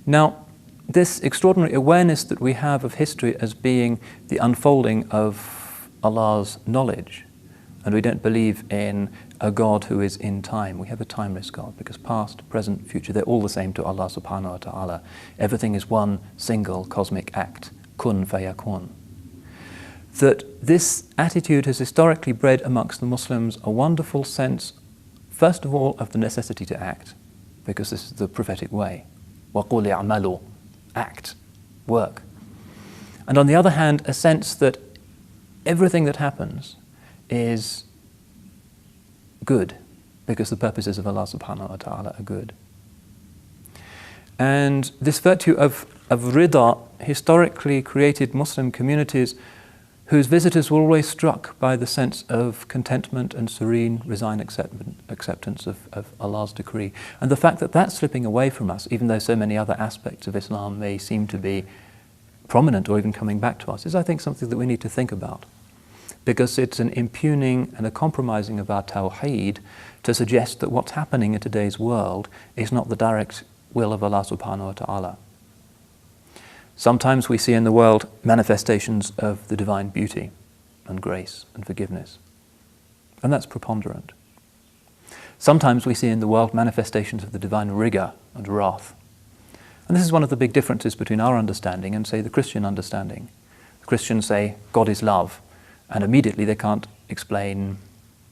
Now, this extraordinary awareness that we have of history as being the unfolding of Allah's knowledge, and we don't believe in a God who is in time. We have a timeless God, because past, present, future, they're all the same to Allah subhanahu wa ta'ala. Everything is one single cosmic act, kun fayakun. That this attitude has historically bred amongst the Muslims a wonderful sense, first of all, of the necessity to act, because this is the prophetic way. وَقُولِ اعْمَلُوا, act, work. And on the other hand, a sense that everything that happens is good, because the purposes of Allah subhanahu wa ta'ala are good. And this virtue of rida historically created Muslim communities whose visitors were always struck by the sense of contentment and serene, resigned acceptance of Allah's decree. And the fact that that's slipping away from us, even though so many other aspects of Islam may seem to be prominent or even coming back to us, is, I think, something that we need to think about. Because it's an impugning and a compromising of our tawheed to suggest that what's happening in today's world is not the direct will of Allah subhanahu wa ta'ala. Sometimes we see in the world manifestations of the divine beauty and grace and forgiveness, and that's preponderant. Sometimes we see in the world manifestations of the divine rigor and wrath. And this is one of the big differences between our understanding and, say, the Christian understanding. The Christians say God is love, and immediately they can't explain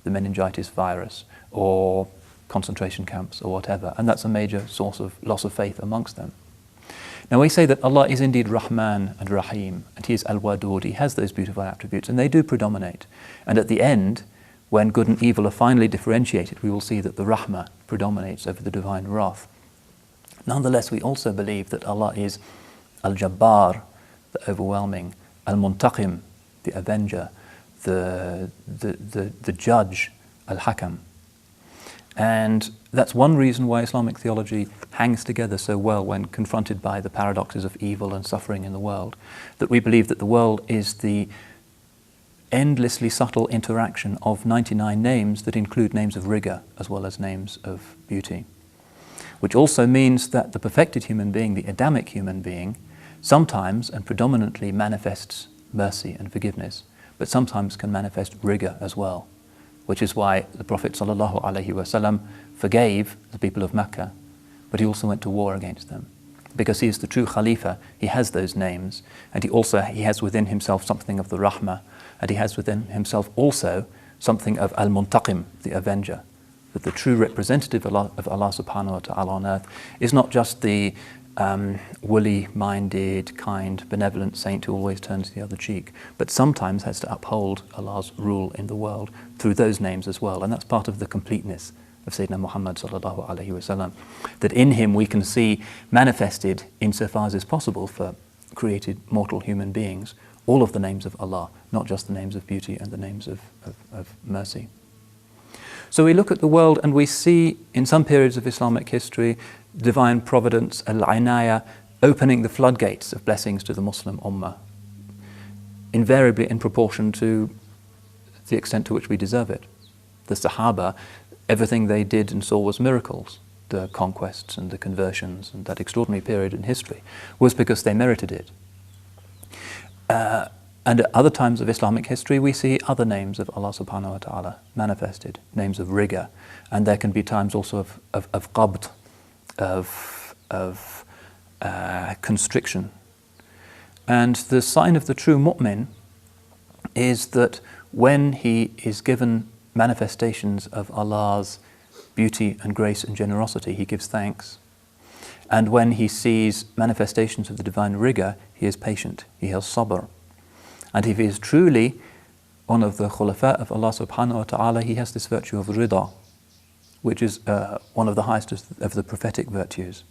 the meningitis virus or concentration camps or whatever, and that's a major source of loss of faith amongst them. Now we say that Allah is indeed Rahman and Rahim, and He is Al-Wadud, He has those beautiful attributes, and they do predominate. And at the end, when good and evil are finally differentiated, we will see that the Rahmah predominates over the divine wrath. Nonetheless, we also believe that Allah is Al-Jabbar, the overwhelming, Al-Muntaqim, the avenger, the judge, Al-Hakim. And that's one reason why Islamic theology hangs together so well when confronted by the paradoxes of evil and suffering in the world, that we believe that the world is the endlessly subtle interaction of 99 names that include names of rigor as well as names of beauty. Which also means that the perfected human being, the Adamic human being, sometimes and predominantly manifests mercy and forgiveness, but sometimes can manifest rigor as well. Which is why the Prophet ﷺ forgave the people of Mecca, but he also went to war against them. Because he is the true Khalifa, he has those names, and he has within himself something of the Rahmah, and he has within himself also something of Al-Muntaqim, the Avenger. That the true representative of Allah subhanahu wa ta'ala on earth is not just the woolly-minded, kind, benevolent saint who always turns the other cheek, but sometimes has to uphold Allah's rule in the world through those names as well. And that's part of the completeness of Sayyidina Muhammad sallallahu alaihi wasallam, that in him we can see manifested, insofar as is possible for created mortal human beings, all of the names of Allah, not just the names of beauty and the names of mercy. So we look at the world and we see in some periods of Islamic history divine providence, al-inaya, opening the floodgates of blessings to the Muslim ummah, invariably in proportion to the extent to which we deserve it. The Sahaba, everything they did and saw was miracles. The conquests and the conversions and that extraordinary period in history was because they merited it. And at other times of Islamic history, we see other names of Allah subhanahu wa ta'ala manifested, names of rigor. And there can be times also of qabd, of constriction. And the sign of the true mu'min is that when he is given manifestations of Allah's beauty and grace and generosity, he gives thanks. And when he sees manifestations of the divine rigor, he is patient, he has sabr. And if he is truly one of the khulafa of Allah subhanahu wa ta'ala, he has this virtue of rida, which is one of the highest of the prophetic virtues.